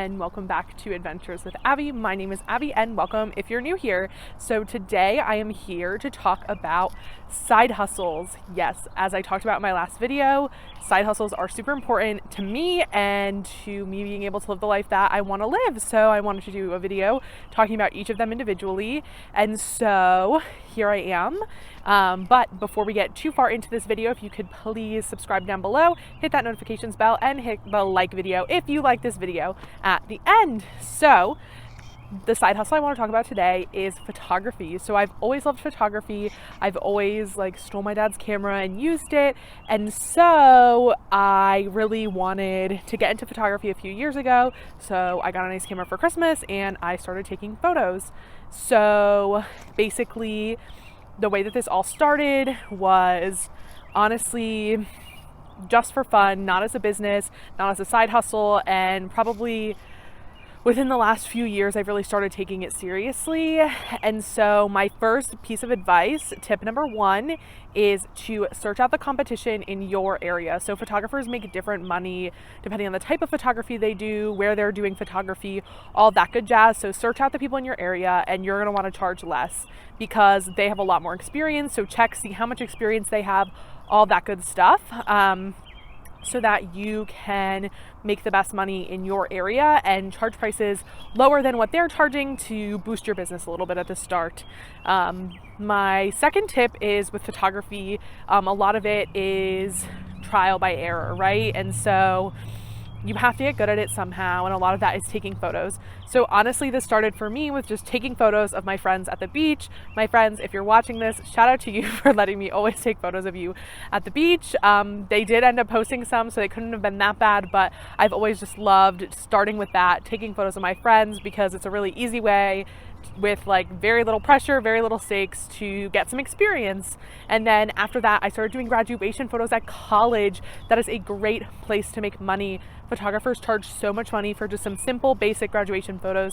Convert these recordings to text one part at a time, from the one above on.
and welcome back to Adventures with Abby. My name is Abby and welcome if you're new here. So today I am here to talk about side hustles. Yes, as I talked about in my last video, side hustles are super important to me and to me being able to live the life that I want to live. So I wanted to do a video talking about each of them individually. And so here I am. But before we get too far into this video, if you could please subscribe down below, hit that notifications bell, and hit the like video if you like this video at the end. So the side hustle I want to talk about today is photography. So I've always loved photography. I've always stole my dad's camera and used it. And so I really wanted to get into photography a few years ago. So I got a nice camera for Christmas and I started taking photos. So basically the way that this all started was honestly just for fun, not as a business, not as a side hustle, and probably within the last few years, I've really started taking it seriously. And so my first piece of advice, tip number one, is to search out the competition in your area. So photographers make different money depending on the type of photography they do, where they're doing photography, all that good jazz. So search out the people in your area and you're gonna wanna charge less because they have a lot more experience. So check, see how much experience they have, all that good stuff. So that you can make the best money in your area and charge prices lower than what they're charging to boost your business a little bit at the start. My second tip is with photography, a lot of it is trial by error, right? And so you have to get good at it somehow, and a lot of that is taking photos. So honestly, this started for me with just taking photos of my friends at the beach. My friends, if you're watching this, shout out to you for letting me always take photos of you at the beach. They did end up posting some, so they couldn't have been that bad, but I've always just loved starting with that, taking photos of my friends, because it's a really easy way with very little pressure, very little stakes to get some experience. And then after that, I started doing graduation photos at college. That is a great place to make money. Photographers charge so much money for just some simple, basic graduation photos.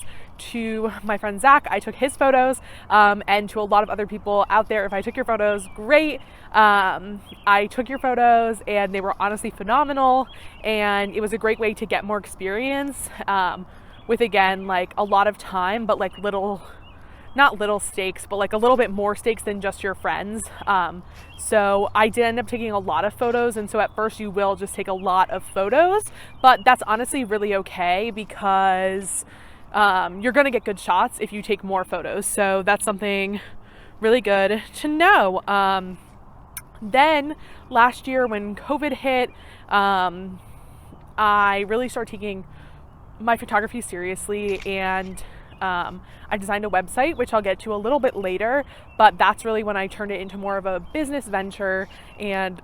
To my friend Zach, I took his photos, and to a lot of other people out there, if I took your photos, great. I took your photos and they were honestly phenomenal, and it was a great way to get more experience. With again, a lot of time, but not little stakes, but a little bit more stakes than just your friends. So I did end up taking a lot of photos. And so at first you will just take a lot of photos, but that's honestly really okay because you're going to get good shots if you take more photos. So that's something really good to know. Then last year when COVID hit, I really started taking my photography seriously, and I designed a website, which I'll get to a little bit later, but that's really when I turned it into more of a business venture and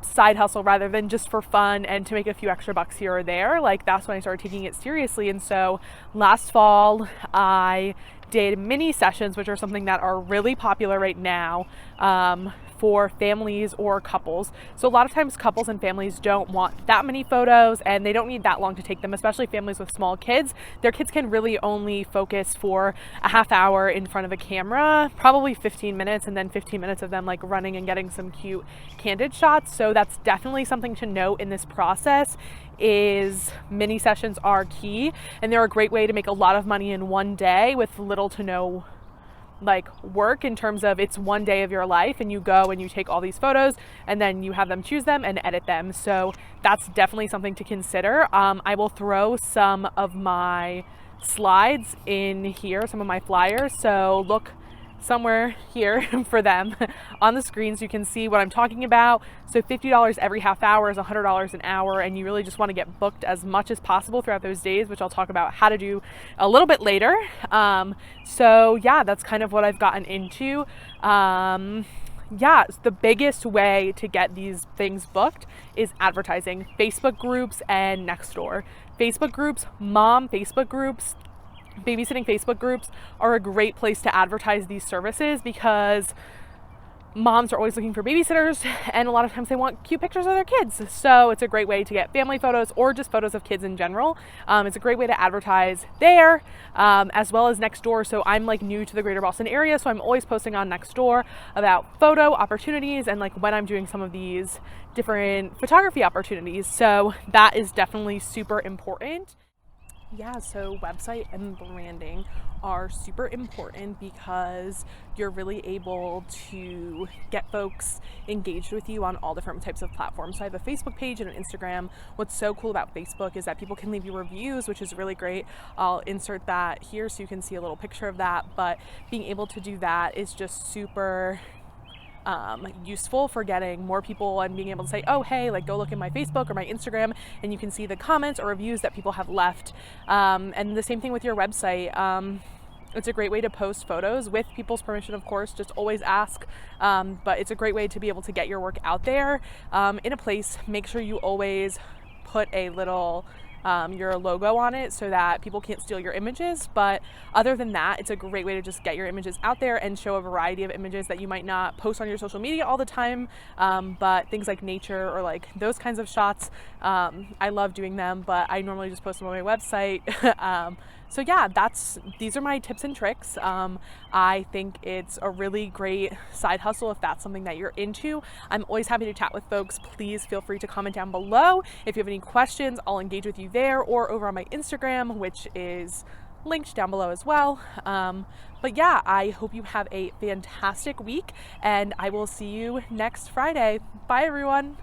side hustle rather than just for fun and to make a few extra bucks here or there. That's when I started taking it seriously. And so last fall I did mini sessions, which are something that are really popular right now, for families or couples. So a lot of times couples and families don't want that many photos and they don't need that long to take them, especially families with small kids. Their kids can really only focus for a half hour in front of a camera, probably 15 minutes, and then 15 minutes of them running and getting some cute candid shots. So that's definitely something to note in this process, is mini sessions are key, and they're a great way to make a lot of money in one day with little to no work, in terms of it's one day of your life and you go and you take all these photos and then you have them choose them and edit them. So that's definitely something to consider. I will throw some of my slides in here, some of my flyers, so look somewhere here for them on the screen so you can see what I'm talking about. So $50 every half hour is $100 an hour, and you really just want to get booked as much as possible throughout those days, which I'll talk about how to do a little bit later. So yeah, that's kind of what I've gotten into. Yeah, the biggest way to get these things booked is advertising. Facebook groups and Nextdoor. Facebook groups, mom Facebook groups, babysitting Facebook groups are a great place to advertise these services because moms are always looking for babysitters, and a lot of times they want cute pictures of their kids. So it's a great way to get family photos or just photos of kids in general. It's a great way to advertise there, as well as Nextdoor. So I'm new to the greater Boston area, so I'm always posting on Nextdoor about photo opportunities and when I'm doing some of these different photography opportunities. So that is definitely super important. Yeah, so website and branding are super important because you're really able to get folks engaged with you on all different types of platforms. So I have a Facebook page and an Instagram. What's so cool about Facebook is that people can leave you reviews, which is really great. I'll insert that here so you can see a little picture of that. But being able to do that is just super useful for getting more people and being able to say, oh, hey, like go look at my Facebook or my Instagram and you can see the comments or reviews that people have left. And the same thing with your website. It's a great way to post photos with people's permission, of course, just always ask. But it's a great way to be able to get your work out there in a place. Make sure you always put a little your logo on it so that people can't steal your images. But other than that, it's a great way to just get your images out there and show a variety of images that you might not post on your social media all the time, but things like nature or like those kinds of shots, I love doing them, but I normally just post them on my website. So yeah, these are my tips and tricks. I think it's a really great side hustle if that's something that you're into. I'm always happy to chat with folks. Please feel free to comment down below. If you have any questions, I'll engage with you there or over on my Instagram, which is linked down below as well. But yeah, I hope you have a fantastic week and I will see you next Friday. Bye everyone.